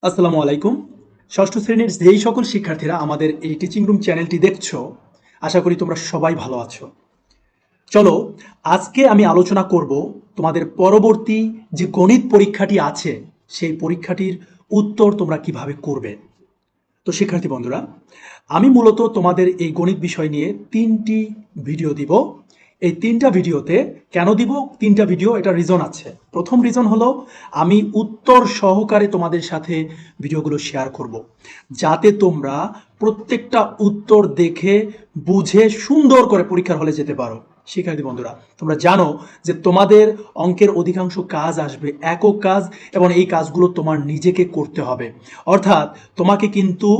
আসসালামু আলাইকুম। ষষ্ঠ শ্রেণীর যেই সকল শিক্ষার্থীরা আমাদের এই টিচিং রুম চ্যানেলটি দেখছো, আশা করি তোমরা সবাই ভালো আছো। চলো, আজকে আমি আলোচনা করব তোমাদের পরবর্তী যে গণিত পরীক্ষাটি আছে, সেই পরীক্ষাটির উত্তর তোমরা কিভাবে করবে। তো শিক্ষার্থী বন্ধুরা, আমি মূলত তোমাদের এই গণিত বিষয় নিয়ে 3টি ভিডিও দিব। এই 3টা ভিডিওতে কেন দিব 3টা ভিডিও, এটা রিজন আছে। প্রথম রিজন হলো আমি উত্তর সহকারে তোমাদের সাথে ভিডিওগুলো শেয়ার করব, যাতে তোমরা প্রত্যেকটা উত্তর দেখে বুঝে সুন্দর করে পরীক্ষার হলে যেতে পারো। শিক্ষার্থী বন্ধুরা, তোমরা জানো যে তোমাদের অঙ্কের অধিকাংশ কাজ আসবে একক কাজ, এবং এই কাজগুলো তোমার নিজেকে করতে হবে। অর্থাৎ তোমাকে কিন্তু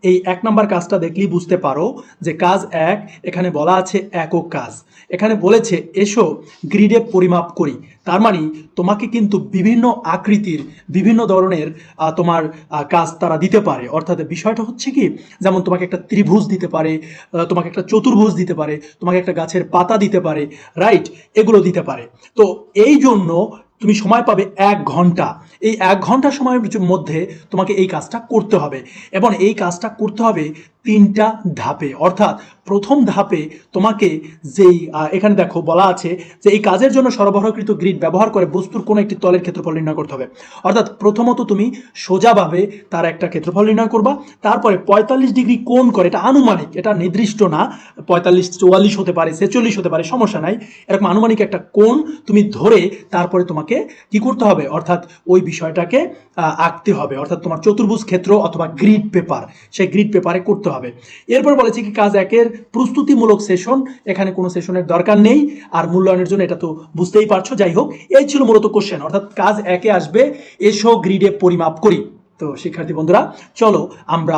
এই 1 নাম্বার কাজটা দেখলেই বুঝতে পারো যে কাজ 1, এখানে বলা আছে একক কাজ। এখানে বলেছে এসো গ্রিডে পরিমাপ করি। তার মানে তোমাকে কিন্তু বিভিন্ন আকৃতির বিভিন্ন ধরনের তোমার কাজ তারা দিতে পারে। অর্থাৎ বিষয়টা হচ্ছে কি, যেমন তোমাকে একটা ত্রিভুজ দিতে পারে, তোমাকে একটা চতুর্ভুজ দিতে পারে, তোমাকে একটা গাছের পাতা দিতে পারে, রাইট, এগুলো দিতে পারে। তো এই জন্য তুমি সময় পাবে 1 ঘন্টা। এই 1 ঘন্টা সময়ের মধ্যে তোমাকে এই কাজটা করতে হবে, এবং এই কাজটা করতে হবে 3টা ধাপে। অর্থাৎ প্রথম ধাপে তোমাকে যেই এখানে দেখো বলা আছে যে এই কাজের জন্য সরবরাহকৃত গ্রিড ব্যবহার করে বস্তুর কোনো একটি তলের ক্ষেত্রফল নির্ণয় করতে হবে। অর্থাৎ প্রথমত তুমি সোজাভাবে তার একটা ক্ষেত্রফল নির্ণয় করবা, তারপরে 45 ডিগ্রি কোণ করে, এটা আনুমানিক, এটা নির্দিষ্ট না, 45 44 হতে পারে, 46 হতে পারে, সমস্যা নাই, এরকম আনুমানিক একটা কোণ তুমি ধরে তারপরে তোমাকে কি করতে হবে, অর্থাৎ ওই বিষয়টাকে আঁকতে হবে। অর্থাৎ তোমার চতুর্ভুজ ক্ষেত্র অথবা গ্রিড পেপার, সেই গ্রিড পেপারে করতে হবে। এরপর বলেছে কি কাজ 1-এর প্রস্তুতিমূলক সেশন, এখানে কোনো সেশনের দরকার নেই, আর মূল্যায়নের জন্য এটা তো বুঝতেই পারছো। যাই হোক, এই ছিল মূলত কোশ্চেন। অর্থাৎ কাজ 1-এ আসবে এসো গ্রিডে পরিমাপ করি। তো শিক্ষার্থী বন্ধুরা, চলো আমরা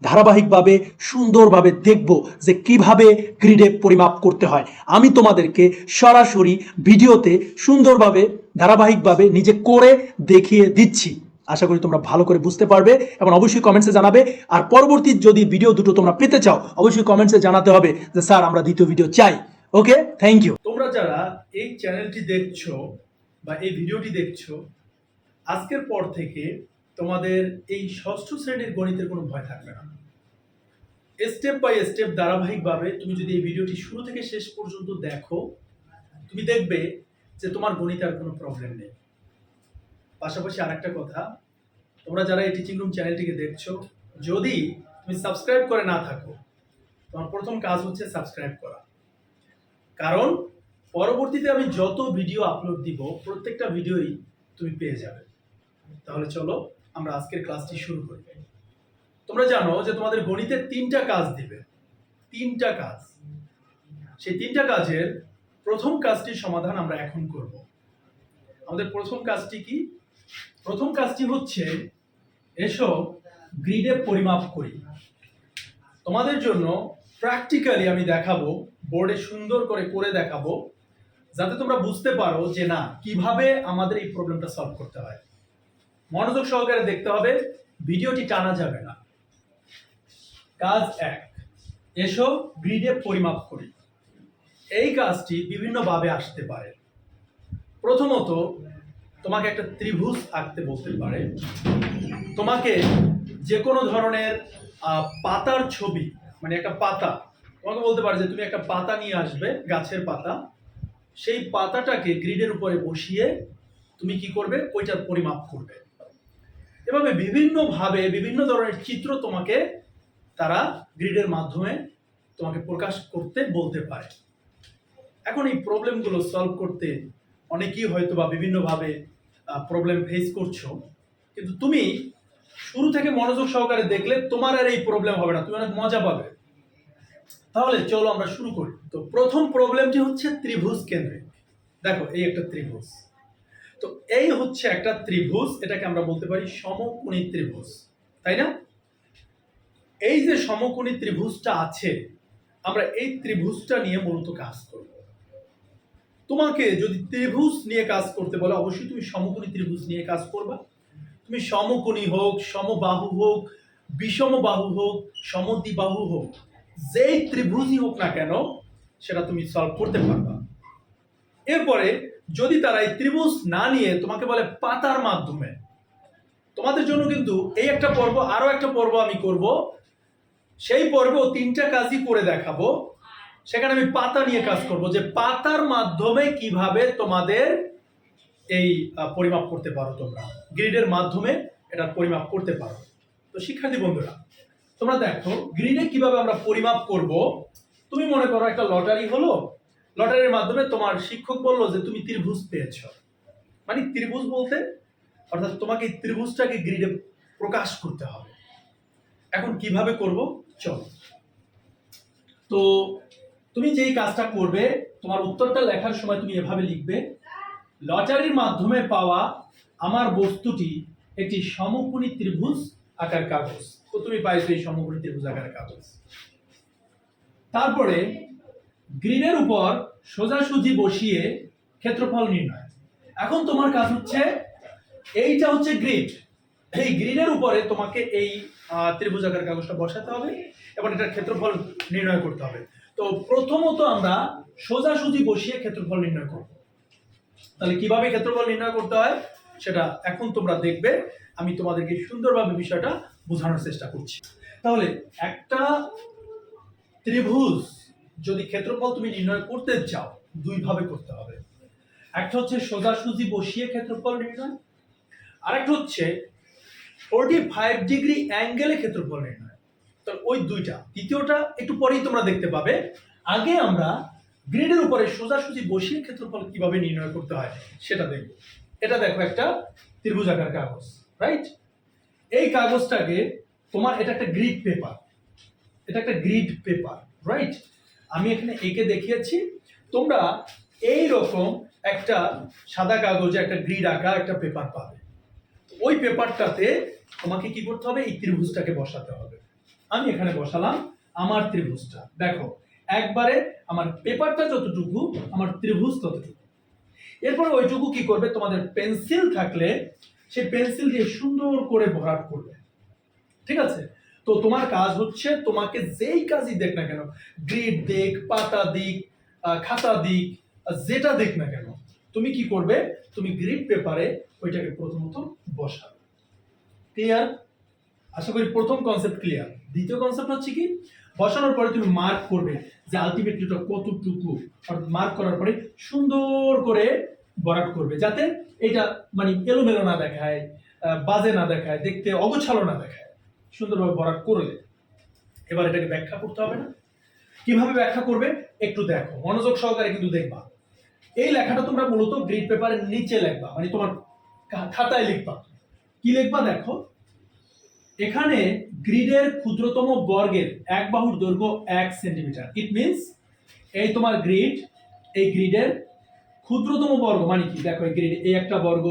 ধারাবাহিকভাবে সুন্দরভাবে দেখব যে কিভাবে গ্রিডে পরিমাপ করতে হয়। আমি তোমাদেরকে সরাসরি ভিডিওতে সুন্দরভাবে ধারাবাহিকভাবে নিজে করে দেখিয়ে দিচ্ছি। আশা করি তোমরা ভালো করে বুঝতে পারবে, এবং অবশ্যই কমেন্টসে জানাবে। আর পরবর্তী যদি ভিডিও দুটো তোমরা পেতে চাও, অবশ্যই কমেন্টসে জানাতে হবে যে স্যার আমরা দ্বিতীয় ভিডিও চাই। ওকে, থ্যাংক ইউ। তোমরা যারা এই চ্যানেলটি দেখছো বা এই ভিডিওটি দেখছো, আজকের পর থেকে তোমাদের এই ষষ্ঠ শ্রেণীর গণিতের কোনো ভয় থাকবে না। স্টেপ বাই স্টেপ ধারাবাহিকভাবে তুমি যদি এই ভিডিওটি শুরু থেকে শেষ পর্যন্ত দেখো, তুমি দেখবে যে তোমার গণিতে আর কোনো প্রবলেম নেই। পাশাপাশি আরেকটা কথা, তোমরা যারা এই টিচিং রুম চ্যানেলটিকে দেখছো, যদি তুমি সাবস্ক্রাইব করে না থাকো, তোমার প্রথম কাজ হচ্ছে সাবস্ক্রাইব করা। কারণ পরবর্তীতে আমি যত ভিডিও আপলোড দিব, প্রত্যেকটা ভিডিওই তুমি পেয়ে যাবে। তাহলে চলো আমরা আজকের ক্লাসটি শুরু করি। তোমরা জানো যে তোমাদের গণিতের 3টা কাজ দিবে, 3টা কাজ। সেই 3টা কাজের প্রথম কাজটির সমাধান আমরা এখন করব। আমাদের প্রথম কাজটি কি? প্রথম কাজটি হচ্ছে এসো গ্রিডে পরিমাপ করি। তোমাদের জন্য প্র্যাকটিক্যালি আমি দেখাবো, বোর্ডে সুন্দর করে দেখাবো, যাতে তোমরা বুঝতে পারো যে না কিভাবে আমাদের এই প্রবলেমটা সলভ করতে হয়। মনোযোগ সহকারে দেখতে হবে, ভিডিওটি টানা যাবে না। কাজ 1, এসো গ্রিডে পরিমাপ করি। এই কাজটি বিভিন্নভাবে আসতে পারে। প্রথমত তোমাকে একটা ত্রিভুজ আঁকতে বলতে পারে, তোমাকে যে কোনো ধরনের পাতার ছবি, মানে একটা পাতা, তোমাকে বলতে পারে যে তুমি একটা পাতা নিয়ে আসবে, গাছের পাতা, সেই পাতাটাকে গ্রিডের উপরে বসিয়ে তুমি কি করবে, ওইটার পরিমাপ করবে। এভাবে বিভিন্নভাবে বিভিন্ন ধরনের চিত্র তোমাকে তারা গ্রিডের মাধ্যমে তোমাকে প্রকাশ করতে বলতে পারে। এখন এই প্রবলেমগুলো সলভ করতে অনেকেই হয়তো বা বিভিন্নভাবে প্রবলেম ফেস করছো, কিন্তু তুমি শুরু থেকে মনোযোগ সহকারে দেখলে তোমার আর এই প্রবলেম হবে না, তুমি অনেক মজা পাবে। তাহলে চলো আমরা শুরু করি। তো প্রথম প্রবলেমটি হচ্ছে ত্রিভুজ কেন্দ্রিক। দেখো এই একটা ত্রিভুজ, তো এই হচ্ছে একটা ত্রিভুজ, এটাকে আমরা বলতে পারি সমকোণী ত্রিভুজ, তাই না? এই যে সমকোণী ত্রিভুজটা আছে, আমরা এই ত্রিভুজটা নিয়ে মূলত কাজ করব। তোমাকে যদি ত্রিভুজ নিয়ে কাজ করতে বলে, অবশ্যই তুমি সমকোণী ত্রিভুজ নিয়ে কাজ করবা। তুমি সমকোণী হোক, সমবাহু হোক, বিষমবাহু হোক, সমদ্বিবাহু হোক, যেই ত্রিভুজই হোক না কেন, সেটা তুমি সলভ করতে পারবা। এরপরে যদি তারা এই ত্রিভুজ না নিয়ে তোমাকে বলে পাতার মাধ্যমে, তোমাদের জন্য কিন্তু এই একটা পর্ব, আরো একটা পর্ব আমি করব, সেই পর্ব 3টা কাজই করে দেখাবো। সেখানে আমি পাতা নিয়ে কাজ করব, যে পাতার মাধ্যমে কিভাবে তোমাদের এই পরিমাপ করতে পারো, তোমরা গ্রিডের মাধ্যমে এটা পরিমাপ করতে পারো। তো শিক্ষার্থী বন্ধুরা, তোমরা দেখো গ্রিডে কিভাবে আমরা পরিমাপ করব। তুমি মনে করো একটা লটারি হলো, লটারির মাধ্যমে তোমার শিক্ষক বললো যে তুমি ত্রিভুজ পেয়েছ। মানে ত্রিভুজ বলতে অর্থাৎ তোমাকে ত্রিভুজটাকে গ্রিডে প্রকাশ করতে হবে। এখন কিভাবে করব, চলো। তো তুমি যেই কাজটা করবে, তোমার উত্তরটা লেখার সময় তুমি এভাবে লিখবে, লটারির মাধ্যমে পাওয়া আমার বস্তুটি একটি সমকোণী ত্রিভুজ আকার কাগজ। তো তুমি পাইছো এই সমকোণী ত্রিভুজ আকার কাগজ। তারপরে গ্রিডের উপর সোজাসুজি বসিয়ে ক্ষেত্রফল নির্ণয়। এখন তোমার কাজ হচ্ছে, এইটা হচ্ছে গ্রিড, এই গ্রিডের উপরে তোমাকে এই ত্রিভুজ আকার কাগজটা বসাতে হবে এবং এটার ক্ষেত্রফল নির্ণয় করতে হবে। তো প্রথমত আমরা সোজাসুজি বসিয়ে ক্ষেত্রফল নির্ণয় করব। তাহলে কিভাবে ক্ষেত্রফল নির্ণয় করতে হয় সেটা এখন তোমরা দেখবে। আমি তোমাদেরকে সুন্দরভাবে বিষয়টা বোঝানোর চেষ্টা করছি। তাহলে একটা ত্রিভুজ যদি ক্ষেত্রফল তুমি নির্ণয় করতে চাও, দুই ভাবে করতে হবে। একটা হচ্ছে সোজাসুজি বসিয়ে ক্ষেত্রফল নির্ণয়, আরেকটা হচ্ছে 45 ডিগ্রি অ্যাঙ্গেলে ক্ষেত্রফল নির্ণয়। তো ওই দুইটা, দ্বিতীয়টা একটু পরেই তোমরা দেখতে পাবে। আগে আমরা গ্রিডের উপরে সোজাসুজি বসিয়ে ক্ষেত্রফল কিভাবে নির্ণয় করতে হয় সেটা দেখব। এটা দেখো একটা ত্রিভুজাকার কাগজ, রাইট? এই কাগজটাকে তোমার, এটা একটা গ্রিড পেপার, এটা একটা গ্রিড পেপার, রাইট? আমি এখানে এঁকে দেখিয়েছি। তোমরা এই রকম একটা সাদা কাগজে একটা গ্রিড আঁকা একটা পেপার পাবে। ওই পেপারটাতে তোমাকে কি করতে হবে, এই ত্রিভুজটাকে বসাতে হবে। আমি এখানে বসালাম আমার ত্রিভুজটা। দেখো একবারে আমার পেপারটা যতটুকু, আমার ত্রিভুজ ততটুকু। এরপর ওইটুকু কি করবে, তোমাদের পেন্সিল থাকলে সেই পেন্সিল দিয়ে সুন্দর করে ভরাট করবে, ঠিক আছে? তো তোমার কাজ হচ্ছে, তোমাকে যেই কাজই দেখ না কেন, গ্রিড দিক, পাতা দিক, খাতা দিক, যেটা দেখ না কেন, তুমি কি করবে, তুমি গ্রিড পেপারে ওইটাকে প্রথমত বসাবে। ক্লিয়ার? আশা করি প্রথম কনসেপ্ট ক্লিয়ার। দ্বিতীয় কনসেপ্ট হচ্ছে কি, বসানোর পরে তুমি মার্ক করবে যে আলটিমেটলি এটা কতটুকু। আর মার্ক করার পরে সুন্দর করে ভরাট করবে, যাতে এটা মানে এলোমেলো না দেখায়, বাজে না দেখায়, দেখতে অগোছালো না দেখায়। সুন্দরভাবে ভরাট করলে এবার এটাকে ব্যাখ্যা করতে হবে না? কিভাবে ব্যাখ্যা করবে একটু দেখো, মনোযোগ সহকারে কিন্তু দেখবা। এই লেখাটা তোমরা মূলত গ্রিড পেপারের নিচে লিখবা, মানে তোমার খাতায় লিখবা। কি লিখবা দেখো, এখানে গ্রিডের ক্ষুদ্রতম বর্গের এক বাহুর দৈর্ঘ্য 1 সেন্টিমিটার। ইট মিনস এই তোমার গ্রিড, এই গ্রিডের ক্ষুদ্রতম বর্গ মানে কি, দেখো এই গ্রিড, এই একটা বর্গ,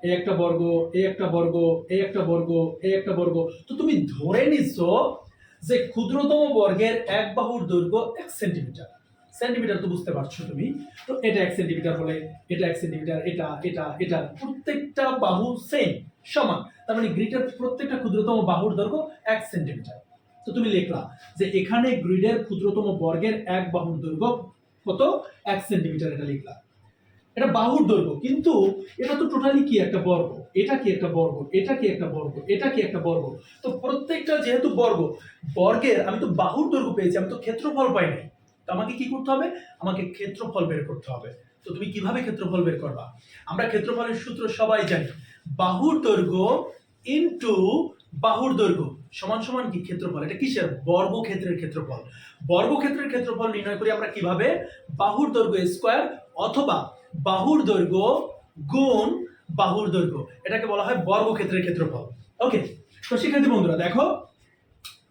এই একটা বর্গ, এই একটা বর্গ, এই একটা বর্গ, এই একটা বর্গ। তো তুমি ধরে নিছো যে ক্ষুদ্রতম বর্গের এক বাহুর দৈর্ঘ্য 1 সেন্টিমিটার। সেন্টিমিটার তো বুঝতে পারছো তুমি। তো এটা 1 সেন্টিমিটার হলে এটা 1 সেন্টিমিটার, এটা এটা এটা প্রত্যেকটা বাহু সেম, সমান। তার মানে গ্রিডের প্রত্যেকটা ক্ষুদ্রতম বাহুর দৈর্ঘ্য 1 সেন্টিমিটার। তো তুমি লিখলা যে এখানে গ্রিডের ক্ষুদ্রতম বর্গের এক বাহুর দৈর্ঘ্য কত, 1 সেন্টিমিটার। এটা লিখলা, এটা বাহুর দৈর্ঘ্য। কিন্তু এটা তো টোটালি কি একটা বর্গ, এটা কি একটা বর্গ, এটা কি একটা বর্গ, এটা কি একটা বর্গ। তো প্রত্যেকটা যেহেতু বর্গ, বর্গের আমি তো বাহুর দৈর্ঘ্য পেয়েছি, আমি তো ক্ষেত্রফল পাইনি। তো আমাকে কি করতে হবে, আমাকে ক্ষেত্রফল বের করতে হবে। তো তুমি কিভাবে ক্ষেত্রফল বের করবা? আমরা ক্ষেত্রফলের সূত্র সবাই জানি, বাহুর দৈর্ঘ্য ইনটু বাহুর দৈর্ঘ্য সমান সমান কি ক্ষেত্রফল। এটা কিসের, বর্গক্ষেত্রের ক্ষেত্রফল। বর্গক্ষেত্রের ক্ষেত্রফল নির্ণয় করি আমরা কিভাবে, বাহুর দৈর্ঘ্য স্কয়ার অথবা বাহুর দৈর্ঘ্য গুণ বাহুর দৈর্ঘ্য, এটাকে বলা হয় বর্গক্ষেত্রের ক্ষেত্রফল। ওকে, তো শিক্ষার্থী বন্ধুরা দেখো,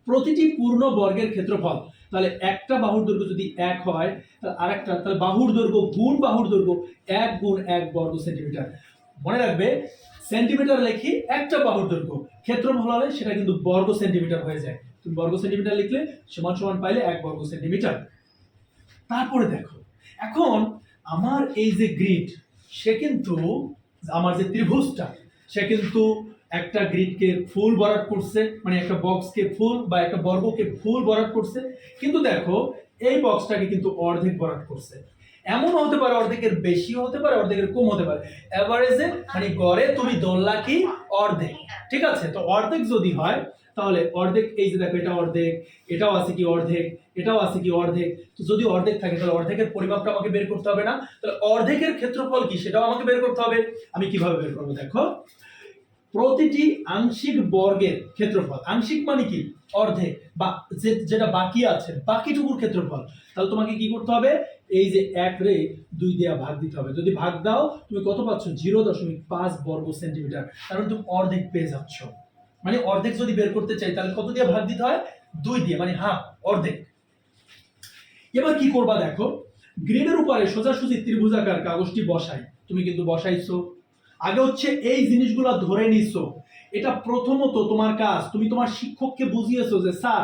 প্রতিটি পূর্ণ বর্গের ক্ষেত্রফল, তাহলে একটা বাহুর দৈর্ঘ্য যদি 1 হয়, তাহলে আরেকটা, তাহলে বাহুর দৈর্ঘ্য গুণ বাহুর দৈর্ঘ্য 1 গুণ 1 বর্গ সেন্টিমিটার। মনে রাখবে, সেন্টিমিটার লিখি একটা বাহুর দৈর্ঘ্য, ক্ষেত্রফল হলে সেটা কিন্তু বর্গ সেন্টিমিটার হয়ে যায়। তুমি বর্গ সেন্টিমিটার লিখলে সমান সমান পাইলে 1 বর্গ সেন্টিমিটার। তারপরে দেখো, এখন আমার এই যে গ্রিড, সে কিন্তু আমার যে ত্রিভুজটা, সে কিন্তু একটা গ্রিডকে ফুল ভরাট করছে, মানে একটা বক্সকে ফুল বা একটা বর্গকে ফুল ভরাট করছে। কিন্তু দেখো এই বক্সটাকে কিন্তু অর্ধেক ভরাট করছে। এমনও হতে পারে অর্ধেকের বেশিও হতে পারে, অর্ধেকের কম হতে পারে। এভারেজে মানে গড়ে তুমি ধরলা কি অর্ধেক, ঠিক আছে? তো অর্ধেক যদি হয় তাহলে অর্ধেক, এই যে দেখো এটা অর্ধেক, এটাও আছে কি অর্ধেক, এটাও আছে কি অর্ধেক। তো যদি অর্ধেক থাকে তাহলে অর্ধেকের পরিমাপটা আমাকে বের করতে হবে না? তাহলে অর্ধেকের ক্ষেত্রফল কি সেটাও আমাকে বের করতে হবে। আমি কিভাবে বের করবো দেখো, প্রতিটি আংশিক বর্গের ক্ষেত্রফল, আংশিক মানে কি অর্ধেক, বা যেটা বাকি আছে বাকিটুকুর ক্ষেত্রফল, তাহলে তোমাকে কি করতে হবে, এই যে 1 রে 2 দিয়ে ভাগ দিতে হবে। যদি ভাগ দাও তুমি কত পাচ্ছ, 0.5 বর্গ সেন্টিমিটার, কারণ তুমি অর্ধেক পেয়ে যাচ্ছ। মানে অর্ধেক যদি বের করতে চাই তাহলে কত দিয়ে ভাগ দিতে হয়, 2 দিয়ে, মানে হাফ, অর্ধেক। এবার কি করবা দেখো, গ্রিডের উপরে সোজাসুজি ত্রিভুজাকার কাগজটি বসাই। তুমি কিন্তু বসাইছো, আগে হচ্ছে এই জিনিসগুলো ধরে নিছো। এটা প্রথমত তোমার কাজ, তুমি তোমার শিক্ষককে বুঝিয়েছো যে স্যার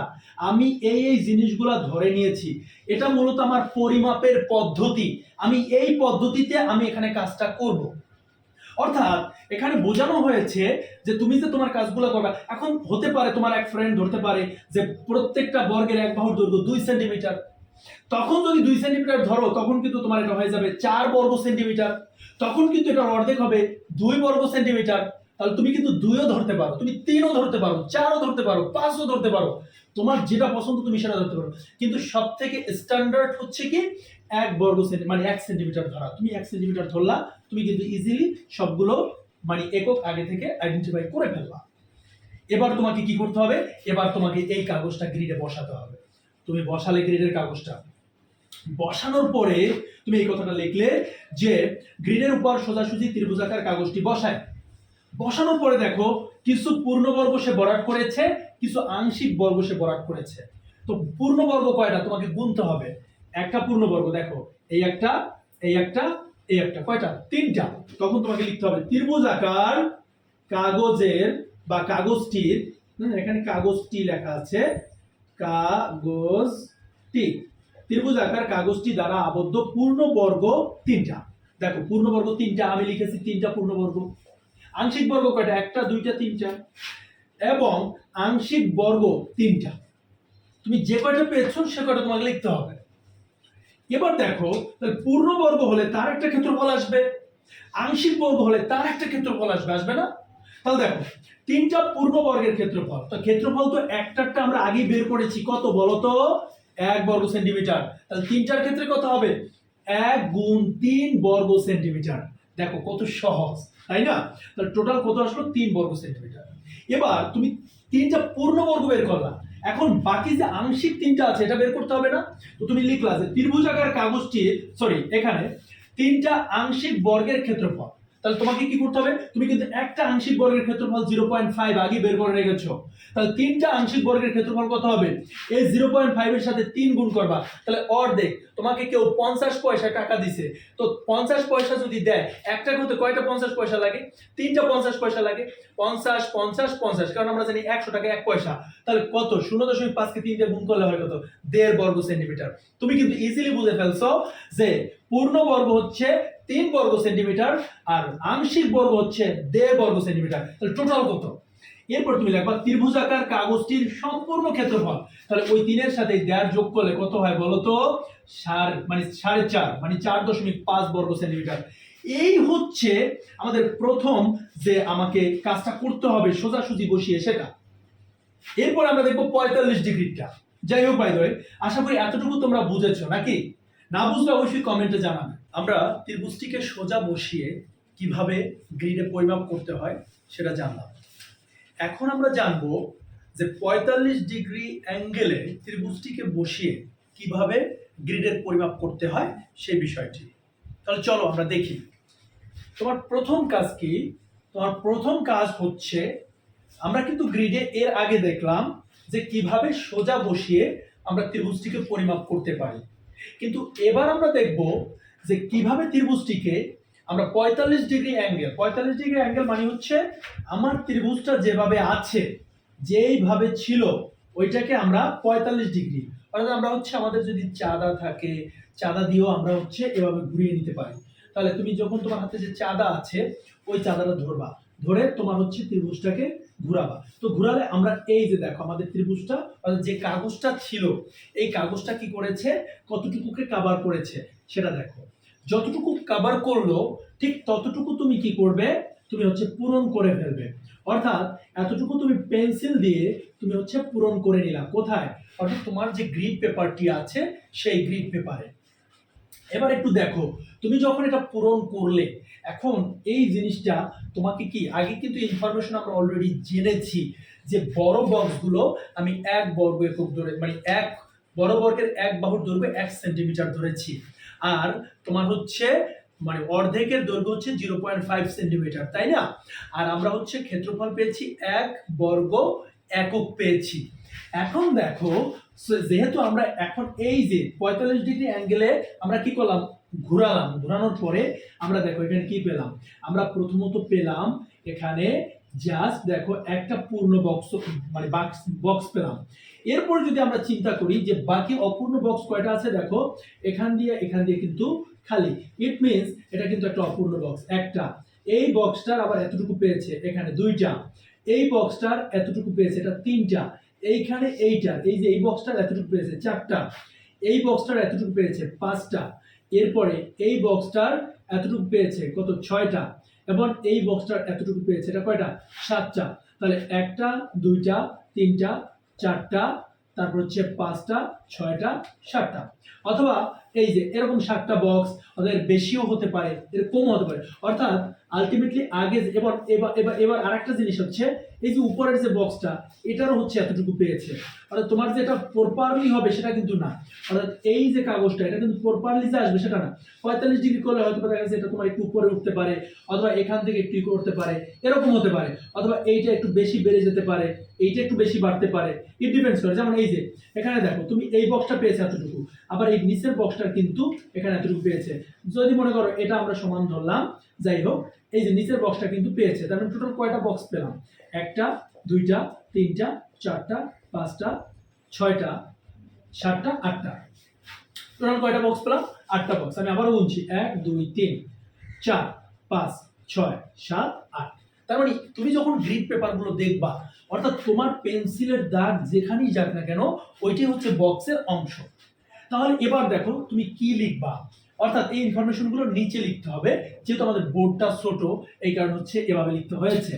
আমি এই জিনিসগুলো ধরে নিয়েছি, এটা মূলত আমার পরিমাপের পদ্ধতি, আমি এই পদ্ধতিতে আমি এখানে কাজটা করব। অর্থাৎ এখানে বোঝানো হয়েছে যে তুমি যে তোমার কাজগুলো করবে, এখন হতে পারে তোমার এক ফ্রেন্ড ধরতে পারে যে প্রত্যেকটা বর্গের এক বাহুর দৈর্ঘ্য 2 সেন্টিমিটার। তখন যদি 2 সেন্টিমিটার ধরো তখন কিন্তু তোমার এটা হয়ে যাবে 4 বর্গ সেন্টিমিটার। তখন কিন্তু এটা অর্ধেক হবে 2 বর্গ সেন্টিমিটার। তাহলে তুমি কিন্তু 2ও ধরতে পারো, তুমি 3ও ধরতে পারো, 4ও ধরতে পারো, 5ও ধরতে পারো, তোমার যেটা পছন্দ তুমি সেটা ধরতে পারো। কিন্তু সবথেকে স্ট্যান্ডার্ড হচ্ছে কি 1 বর্গ সেন্টিমিটার, মানে 1 সেন্টিমিটার ধরা। তুমি 1 সেন্টিমিটার ধরলা, তুমি কিন্তু ইজিলি সবগুলো মানে একক আগে থেকে আইডেন্টিফাই করে ফেললা। এবার তোমাকে কি করতে হবে, এবার তোমাকে এই কাগজটা গ্রিডে বসাতে হবে। তুমি বসালে গ্রিডের কাগজটা, বসানোর পরে তুমি এই কথাটা লিখলে যে গ্রিডের উপর সোজাসুজি ত্রিভুজাকার কাগজটি বসায়। বসানোর পরে দেখো কিছু পূর্ণবর্গ সে ভরাট করেছে, কিছু আংশিক বর্গ সে ভরাট করেছে। তো পূর্ণবর্গ কয়টা তোমাকে গুনতে হবে। একটা পূর্ণবর্গ দেখো, এই একটা, এই একটা, এই একটা, কয়টা, 3টা। তখন তোমাকে লিখতে হবে ত্রিভুজাকার কাগজের বা কাগজটির, এখানে কাগজটি লেখা আছে, কাগজটি, ত্রিভুজাকার কাগজটি দ্বারা আবদ্ধ পূর্ণবর্গ 3টা। দেখো পূর্ণবর্গ 3টা, আমি লিখেছি 3টা পূর্ণবর্গ। আংশিক বর্গ কয়টা, একটা, দুইটা, 3টা, এবং আংশিক বর্গ 3টা। তুমি যে কয়টা পেয়েছো সে কয়টা তোমাকে লিখতে হবে। এবার দেখো পূর্ণবর্গ হলে তার একটা ক্ষেত্রফল আসবে, আংশিক বর্গ হলে তার একটা ক্ষেত্রফল আসবে, আসবে না? তাহলে দেখো 3টা পূর্ণবর্গের ক্ষেত্রফল, তো ক্ষেত্রফল তো একটা আমরা আগেই বের করেছি, কত বলো তো, 1 বর্গ সেন্টিমিটার। তাহলে 3টার ক্ষেত্রে কত হবে, 1 গুণ 3 বর্গ সেন্টিমিটার। দেখো কত সহজ, তাই না? তাহলে টোটাল কত আসলো, 3 বর্গ সেন্টিমিটার। এবার তুমি 3টা পূর্ণবর্গ বের করলা, এখন বাকি যে আংশিক 3টা আছে এটা বের করতে হবে না? তো তুমি লিখলা যে ত্রিভুজাকার কাগজটির, সরি এখানে 3টা আংশিক বর্গের ক্ষেত্রফল। তাহলে তোমাকে কি করতে হবে, তুমি কিন্তু একটা আংশিক বর্গের ক্ষেত্রফল 0.5 আগে বের করে রেখেছো। তাহলে 3টা আংশিক বর্গের ক্ষেত্রফল কত হবে, এই 0.5 এর সাথে 3 গুণ করবা, তাহলে অর্ধেক। তোমাকে কেউ 50 পয়সা টাকা দিছে, তো 50 পয়সা যদি দেয়, একটা করতে কয়টা 50 পয়সা লাগে, 3টা 50 পয়সা লাগে। 50 50 50, কারণ আমরা জানি 100 টাকা 1 পয়সা। তাহলে কত, 0.5 কে 3 দিয়ে গুণ করলে হয় কত, 1.5 বর্গ সেন্টিমিটার। তুমি কিন্তু ইজিলি বুঝে ফেলছো যে পূর্ণবর্গ হচ্ছে 3 বর্গ সেন্টিমিটার আর আংশিক বর্গ হচ্ছে 1.5 বর্গ সেন্টিমিটার। তাহলে টোটাল কত। এরপর তুমি লিখবা ত্রিভুজাকার কাগজটির সম্পূর্ণ ক্ষেত্রফল। তাহলে ওই 3 এর সাথে 1.5 যোগ করলে কত হয় বলো তো, মানে 4.5, মানে 4.5 বর্গ সেন্টিমিটার। এই হচ্ছে আমাদের প্রথম যে আমাকে কাজটা করতে হবে সোজাসুজি বসিয়ে সেটা। এরপর আমরা দেখবো 45 ডিগ্রিটা। যাই হোক বাই দ্য ওয়ে, আশা করি এতটুকু তোমরা বুঝেছো নাকি? না বুঝলে অবশ্যই কমেন্টে জানাবে। আমরা ত্রিভুজটিকে সোজা বসিয়ে কিভাবে গ্রিডে পরিমাপ করতে হয় সেটা জানলাম। এখন আমরা জানবো যে 45 ডিগ্রি অ্যাঙ্গেলে ত্রিভুজটিকে বসিয়ে কিভাবে গ্রিডের পরিমাপ করতে হয় সেই বিষয়টি। তাহলে চলো আমরা দেখি। তোমার প্রথম কাজ কি, তোমার প্রথম কাজ হচ্ছে, আমরা কিন্তু গ্রিডে এর আগে দেখলাম যে কিভাবে সোজা বসিয়ে আমরা ত্রিভুজটিকে পরিমাপ করতে পারি, কিন্তু এবার আমরা দেখব যে কিভাবে ত্রিভুজটিকে আমরা 45 ডিগ্রি অ্যাঙ্গেল, 45 ডিগ্রি অ্যাঙ্গেল মানে হচ্ছে আমার ত্রিভুজটা যেভাবে আছে, যেইভাবে ছিল ওইটাকে আমরা 45 ডিগ্রি, অর্থাৎ আমরা হচ্ছে আমাদের যদি চাঁদা থাকে, চাঁদা দিয়েও আমরা হচ্ছে এভাবে ঘুরিয়ে নিতে পারি। তাহলে তুমি যখন তোমার হাতে যে চাঁদা আছে ওই চাঁদাটা ধরবা, ধরে তোমার হচ্ছে ত্রিভুজটাকে ঘুরাবা। তো ঘুরালে আমরা এই যে দেখো আমাদের ত্রিভুজটা, অর্থাৎ যে কাগজটা ছিল এই কাগজটা কি করেছে, কতটুকুকে কভার করেছে, সেটা দেখো। যতটুকু কভার করলো ঠিক ততটুকু তুমি কি করবে, তুমি হচ্ছে পূরণ করে ফেলবে। অর্থাৎ এতটুকু তুমি পেন্সিল দিয়ে তুমি হচ্ছে পূরণ করে নিলা কোথায়, অর্থাৎ তোমার যে গ্রিড পেপারটি আছে সেই গ্রিড পেপারে। এবার একটু দেখো, তুমি যখন এটা পূরণ করলে এখন এই জিনিসটা তোমাকে কি, আগে কিন্তু ইনফরমেশন আমরা অলরেডি জেনেছি যে বড় বক্সগুলো আমি 1 বর্গ একক ধরে মানে এক বড় বর্গের 1 বাহুর দৈর্ঘ্য 1 সেন্টিমিটার ধরেছি, আর তোমার হচ্ছে মানে অর্ধেকের দৈর্ঘ্য হচ্ছে 0.5 সেন্টিমিটার, তাই না? আর আমরা হচ্ছে ক্ষেত্রফল পেয়েছি 1 বর্গ একক পেয়েছি। এখন দেখো, যেহেতু আমরা এখন এই যে 45 ডিগ্রি অ্যাঙ্গেলে আমরা কি করলাম, ঘোরালাম, ঘোরানোর পরে আমরা দেখো এখানে কি পেলাম, আমরা প্রথমত পেলাম এখানে জাস্ট দেখো একটা পূর্ণ বক্স মানে বক্স পেলাম। এরপর যদি আমরা চিন্তা করি যে বাকি অপূর্ণ বক্স কয়টা আছে, দেখো এখান দিয়ে কিন্তু খালি, ইট মিনস এটা কিন্তু একটা অপূর্ণ বক্স একটা। এই বক্সটার আবার এতটুকু পেয়েছে এখানে 2টা, এই বক্সটার এতটুকু পেয়েছে এটা 3টা, এইখানে এইটা এই যে এই বক্সটার এতটুকু পেয়েছে 4টা, এই বক্সটার এতটুকু পেয়েছে 5টা, এরপরে এই বক্সটার এতটুকু পেয়েছে কত 6টা, এবং এই বক্সটার এতটুকু পেয়েছে এটা কয়টা 7টা। তাহলে 1টা 2টা 3টা 4টা, তারপর হচ্ছে 5টা 6টা 7টা, অথবা এই যে এরকম 7টা বক্স, ওদের বেশিও হতে পারে এর কমও হতে পারে। অর্থাৎ আলটিমেটলি আগে এবার এবার এবার এবার আরেকটা জিনিস হচ্ছে এই যে উপরের যে বক্সটা এটারও হচ্ছে এতটুকু পেয়েছে, অর্থাৎ তোমার যে এটা প্রপারলি হবে সেটা কিন্তু না, অর্থাৎ এই যে কাগজটা এটা কিন্তু প্রপারলি যে আসবে সেটা না। 45 ডিগ্রি করলে হয়তো দেখা যাচ্ছে এটা তোমার একটু উপরে উঠতে পারে, অথবা এখান থেকে একটু করতে পারে, এরকম হতে পারে, অথবা এইটা একটু বেশি বেড়ে যেতে পারে, এইটা একটু বেশি বাড়তে পারে, ইট ডিপেন্ডস করে। যেমন এই যে এখানে দেখো তুমি এই বক্সটা পেয়েছে এতটুকু, আবার এই নিচের বক্সটা কিন্তু এখানে এতটুকু পেয়েছে। যদি মনে করো এটা আমরা সমান ধরলাম, যাই হোক এই যে নিচের বক্সটা কিন্তু পেয়েছে, তার মানে টোটাল কয়টা বক্স পেলাম, 1টা 2টা 3টা 4টা 5টা 6টা 7টা 8টা, টোটাল কয়টা বক্স পেলাম 8টা বক্স। আমি আবারও গুনছি 1 2 3 4 5 6 7 8। তার মানে তুমি যখন গ্রিড পেপারগুলো দেখবা, অর্থাৎ তোমার পেন্সিলের দাগ যেখানেই যাক না কেন ওইটাই হচ্ছে বক্সের অংশ। তাহলে এবার দেখো তুমি কি লিখবা, অর্থাৎ এই ইনফরমেশনগুলো নিচে লিখতে হবে, যেহেতু আমাদের বোর্ডটা ছোট এই কারণে হচ্ছে এভাবে লিখতে হয়েছে।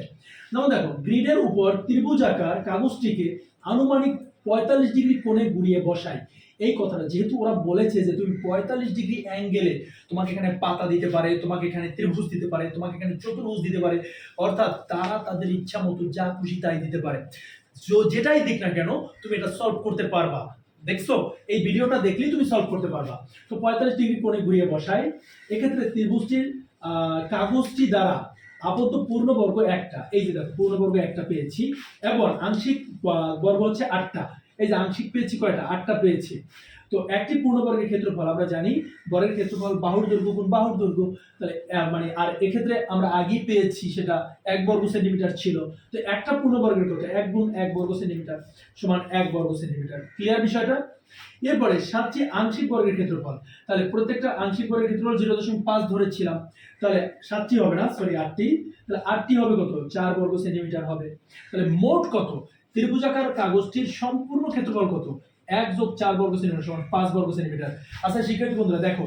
যেমন দেখো গ্রিডের উপর ত্রিভুজাকার কাগজটিকে আনুমানিক 45 ডিগ্রি কোণে ঘুরিয়ে বসাই। এই কথাটা যেহেতু ওরা বলেছে যে তুমি 45 ডিগ্রি অ্যাঙ্গেলে তোমাকে এখানে পাতা দিতে পারে, তোমাকে এখানে ত্রিভুজ দিতে পারে, তোমাকে এখানে চতুর্ভুজ দিতে পারে, অর্থাৎ তারা তাদের ইচ্ছা মতো যা খুশি তাই দিতে পারে। যেটাই দিক না কেন তুমি এটা সলভ করতে পারবা। দেখছো, এই ভিডিওটা দেখলেই তুমি সলভ করতে পারবা। তো 45 ডিগ্রি কোণে ঘুরিয়ে বসাই, এক্ষেত্রে ত্রিভুজটির কাগজটি দ্বারা আবদ্ধ পূর্ণবর্গ একটা, এই যে দেখো পূর্ণবর্গ একটা পেয়েছি, এবং আংশিক বর্গ হচ্ছে 8টা, এই যে আংশিক পেয়েছি কয়টা 8টা পেয়েছি। তো একটি পূর্ণবর্গের ক্ষেত্রফল আমরা জানি বর্গের ক্ষেত্রফল বাহুর দৈর্ঘ্য গুণ বাহুর দৈর্ঘ্য, তাহলে মানে আর এক্ষেত্রে আমরা আগেই পেয়েছি সেটা 1 বর্গ সেন্টিমিটার ছিল। তো একটা পূর্ণবর্গের কত 1 গুণ 1 বর্গ সেন্টিমিটার সমান 1 বর্গ সেন্টিমিটার। ক্লিয়ার বিষয়টা? এরপরে 7টি আংশিক বর্গের ক্ষেত্রফল, তাহলে প্রত্যেকটা আংশিক বর্গের ক্ষেত্রফল 0.5 ধরেছিলাম, তাহলে 7টি হবে না, সরি 8টি, তাহলে 8টি হবে কত 4 বর্গ সেন্টিমিটার হবে। তাহলে মোট কত ত্রিভুজাকার কাগজটির সম্পূর্ণ ক্ষেত্রফল কত 1 যোগ 4 বর্গ সেন্টিমিটার সমান 5 বর্গ সেন্টিমিটার। আচ্ছা শিক্ষার্থী বন্ধুরা দেখো,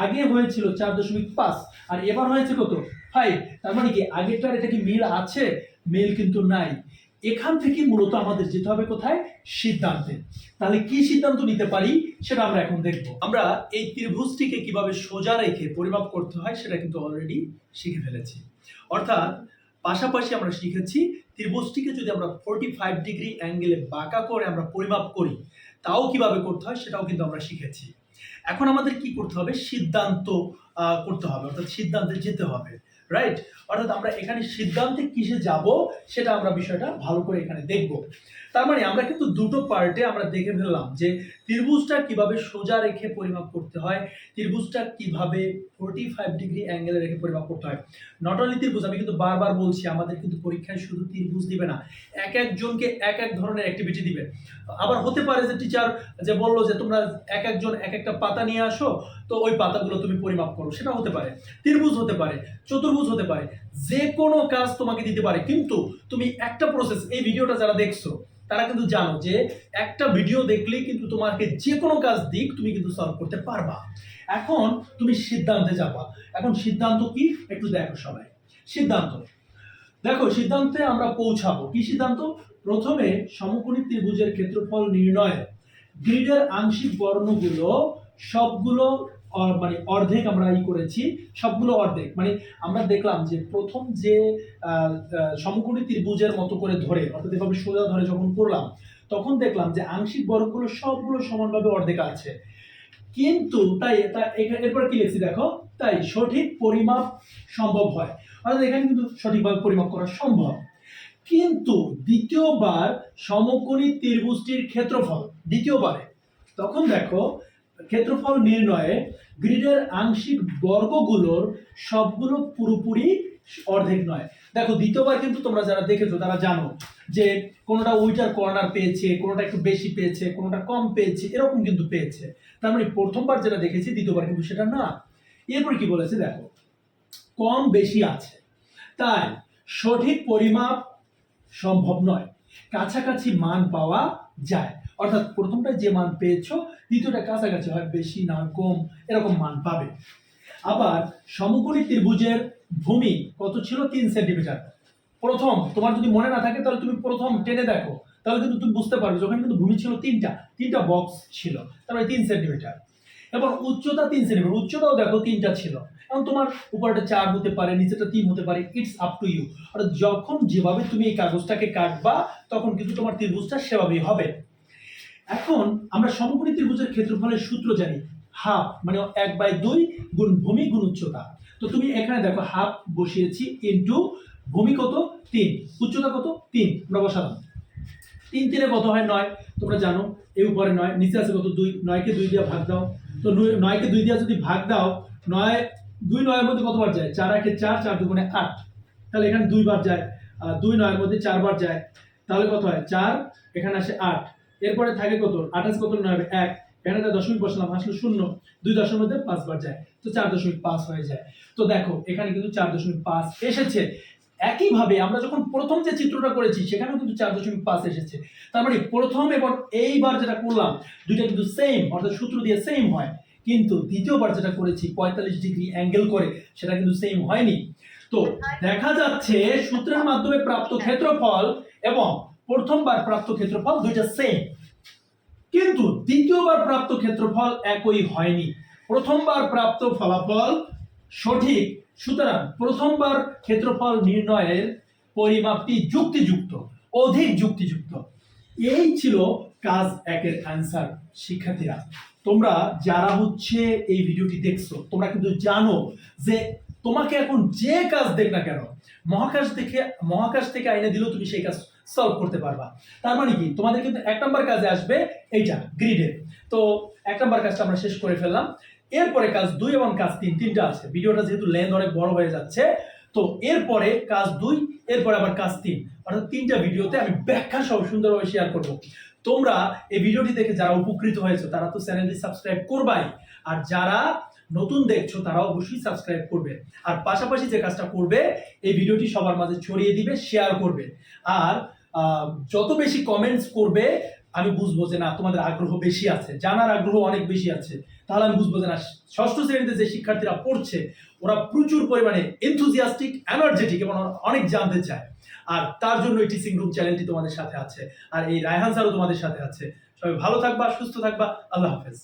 আগে হয়েছিল 4.5 আর এবার হয়েছে কত 5, তার মানে কি আগেরটার এটা কি মিল আছে? মিল কিন্তু নাই। এখান থেকে মূলত আমাদের যেতে হবে কোথায়, সিদ্ধান্তে। তাহলে কি সিদ্ধান্ত নিতে পারি সেটা আমরা এখন দেখব। আমরা এই ত্রিভুজটিকে কিভাবে সোজা রেখে পরিমাপ করতে হয় সেটা কিন্তু অলরেডি শিখে ফেলেছি। অর্থাৎ পাশাপাশি আমরা শিখেছি ত্রিভুজটিকে যদি আমরা 45 ডিগ্রি অ্যাঙ্গেলে বাঁকা করে আমরা পরিমাপ করি তাও কিভাবে করতে হয় সেটাও কিন্তু আমরা শিখেছি। এখন আমাদের কি করতে হবে, সিদ্ধান্ত করতে হবে, অর্থাৎ সিদ্ধান্তে যেতে হবে, রাইট? অর্থাৎ আমরা এখানে সিদ্ধান্তে কিসে যাব সেটা আমরা বিষয়টা ভালো করে এখানে দেখব। তার মানে আমরা কিন্তু দুটো পার্টে আমরা দেখে ফেললাম যে ত্রিভুজটা কিভাবে সোজা রেখে পরিমাপ করতে হয়, ত্রিভুজটা কিভাবে 45 ডিগ্রি অ্যাঙ্গেলে রেখে পরিমাপ করতে হয়। নট অনলি ত্রিভুজ, আমি কিন্তু বারবার বলছি আমাদের কিন্তু পরীক্ষায় শুধু ত্রিভুজ দিবে না, এক একজনকে এক এক ধরনের অ্যাক্টিভিটি দিবে। আবার হতে পারে যে টিচার যে বললো যে তোমরা এক একজন এক একটা পাতা নিয়ে আসো, তো ওই পাতাগুলো তুমি পরিমাপ করো, সেটা হতে পারে। ত্রিভুজ হতে পারে, চতুর্ভুজ হতে পারে, যে কোনো কাজ তোমাকে দিতে পারে, কিন্তু তুমি একটা প্রসেস, এই ভিডিওটা যারা দেখছো তারা কিন্তু জানো যে একটা ভিডিও দেখলেই কিন্তু তোমাকে যে কোনো কাজ দিক তুমি কিন্তু সলভ করতে পারবা। এখন তুমি সিদ্ধান্তে যাবা। এখন সিদ্ধান্ত কি একটু দেখো সবাই। সিদ্ধান্ত দেখো, সিদ্ধান্তে আমরা পৌঁছাবো। কি সিদ্ধান্ত? প্রথমে সমকোণী ত্রিভুজের ক্ষেত্রফল নির্ণয়, গ্রিডের আংশিক বর্ণগুলো সবগুলো মানে অর্ধেক আমরা করেছি, সবগুলো অর্ধেক। মানে আমরা দেখলাম যে প্রথম যে সমকোণী ত্রিভুজের মতো করে ধরে, অর্থাৎ এভাবে সোজা ধরে যখন করলাম, তখন দেখলাম যে আংশিক বর্গগুলো সবগুলো সমানভাবে অর্ধেক আছে। কিন্তু তাই এরপর কি লিখছি দেখো, তাই সঠিক পরিমাপ সম্ভব হয়, অর্থাৎ এখানে কিন্তু সঠিকভাবে পরিমাপ করা সম্ভব। কিন্তু দ্বিতীয়বার সমকোণী ত্রিভুজটির ক্ষেত্রফল, দ্বিতীয়বারে, তখন দেখো ক্ষেত্রফল নির্ণয়ে গ্রিডের আংশিক বর্গগুলোর সবগুলো পুরোপুরি অর্ধেক নয়। দেখো দ্বিতীয়বার কিন্তু তোমরা যারা দেখেছো তারা জানো যে কোনোটা উইটার কর্নার পেয়েছে, কোনোটা একটু বেশি পেয়েছে, কোনোটা কম পেয়েছে, এরকম কিন্তু পেয়েছে। তার মানে প্রথমবার যেটা দেখেছি দ্বিতীয়বার কিন্তু সেটা না। এরপর কি বলেছে দেখো, কম বেশি আছে, তাই সঠিক পরিমাপ সম্ভব নয়, কাছাকাছি মান পাওয়া যায়। অর্থাৎ প্রথমটা যে মান পেয়েছো, দ্বিতীয়টা কাছাকাছি হয়, বেশি না কম এরকম মান পাবে। আবার সমকোণী ত্রিভুজের ভূমি কত ছিল? 3 সেন্টিমিটার। প্রথম, তোমার যদি মনে না থাকে তাহলে তুমি প্রথম টেনে দেখো, তাহলে কিন্তু তুমি বুঝতে পারবে যখন কিন্তু ভূমি ছিল তিনটা বক্স ছিল, তারপরে 3 সেন্টিমিটার। এবং উচ্চতা 3 সেন্টিমিটার, উচ্চতাও দেখো তিনটা ছিল। এখন তোমার উপরটা 4 হতে পারে, নিচেটা 3 হতে পারে, ইটস আপ টু ইউ। আর যখন যেভাবে তুমি এই কাগজটাকে কাটবা তখন কিন্তু তোমার ত্রিভুজটা সেভাবেই হবে। এখন আমরা সমকোণী ত্রিভুজের ক্ষেত্রফলের সূত্র জানি, হাফ মানে 1/2 গুণ ভূমি গুণ উচ্চতা। তো তুমি এখানে দেখো হাফ বসিয়েছি ইনটু ভূমি কত 3, উচ্চতা কত 3, আমরা বসালাম। 3 3 কত হয় 9, তোমরা জানো। এই উপরে 9, নিচে আছে কত 2, 9 কে 2 দিয়ে ভাগ দাও। তো 9 কে 2 দিয়ে যদি ভাগ দাও, 9 2 9 এর মধ্যে কতবার যায়? 4 1 4, 4 2 8। তাহলে এখানে 2 বার যায়, 2 9 এর মধ্যে 4 বার যায়, তাহলে কত হয় 4, এখানে আসে 8। এরপরে থাকে কত 28 কত 9 1, এখানে দশমিক বসালাম, আসলে 0, 2 দশের মধ্যে 5 বার যায়, তো 4.5 হয়ে যায়। তো দেখো এখানে কিন্তু 4.5 এসেছে। একইভাবে আমরা যখন প্রথম যে চিত্রটা করেছি সেখানেও কিন্তু 4.5 এসেছে। তার মানে প্রথম এবং এইবার যেটা করলাম দুইটা কিন্তু সেম, অর্থাৎ সূত্র দিয়ে সেম হয়। কিন্তু দ্বিতীয়বার যেটা করেছি 45 ডিগ্রি অ্যাঙ্গেল করে, সেটা কিন্তু সেম হয়নি। তো দেখা যাচ্ছে সূত্রের মাধ্যমে প্রাপ্ত ক্ষেত্রফল এবং প্রথমবার প্রাপ্ত ক্ষেত্রফল দুইটা সেম, কিন্তু দ্বিতীয়বার প্রাপ্ত ক্ষেত্রফল একই হয়নি। প্রথমবার প্রাপ্ত ফলাফল সঠিক, সুতরাং প্রথমবার ক্ষেত্রফল নির্ণয়ের পরিমাপটি যুক্তিযুক্ত, অধিক যুক্তিযুক্ত। এই ছিল কাজ 1 এর অ্যান্সার। শিক্ষার্থীরা, তোমরা যারা হচ্ছে এই ভিডিওটি দেখছো, তোমরা কিন্তু জানো যে তোমাকে এখন যে কাজ দেখ না কেন, মহাকাশ থেকে আইনে দিলেও তুমি সেই কাজ সলভ করতে পারবা। তার মানে কি, তোমাদের কিন্তু 1 নম্বর কাজে আসবে এইটা গ্রিডে। তো 1 নম্বর কাজটা আমরা শেষ করে ফেললাম। এরপরে কাজ 2 এবং কাজ 3, তিনটা আছে। ভিডিওটা যেহেতু লেন্থ অনেক বড় হয়ে যাচ্ছে, তো এরপরে কাজ 2, এরপরে আবার কাজ 3, অর্থাৎ 3টা ভিডিওতে আমি ব্যাখ্যা সহ সুন্দরভাবে শেয়ার করব। তোমরা এই ভিডিওটি দেখে যারা উপকৃত হয়েছে তারা তো চ্যানেলটি সাবস্ক্রাইব করবাই, আর যারা নতুন দেখছো তারা অবশ্যই সাবস্ক্রাইব করবে। আর পাশাপাশি যে কাজটা করবে, এই ভিডিওটি সবার মাঝে ছড়িয়ে দিবে, শেয়ার করবে। আর যত বেশি কমেন্টস করবে আমি বুঝবো যে না তোমাদের আগ্রহ বেশি আছে, জানার আগ্রহ অনেক বেশি আছে। তাহলে আমি বুঝবো যে না ষষ্ঠ শ্রেণীতে যে শিক্ষার্থীরা পড়ছে ওরা প্রচুর পরিমাণে এনথুজিয়াস্টিক, এনার্জেটিক এবং অনেক জানতে চায়। আর তার জন্য এই টিচিং রুম চ্যানেলটি তোমাদের সাথে আছে, আর এই রায়হান স্যারও তোমাদের সাথে আছে। সবাই ভালো থাকবা, সুস্থ থাকবা, আল্লাহ হাফেজ।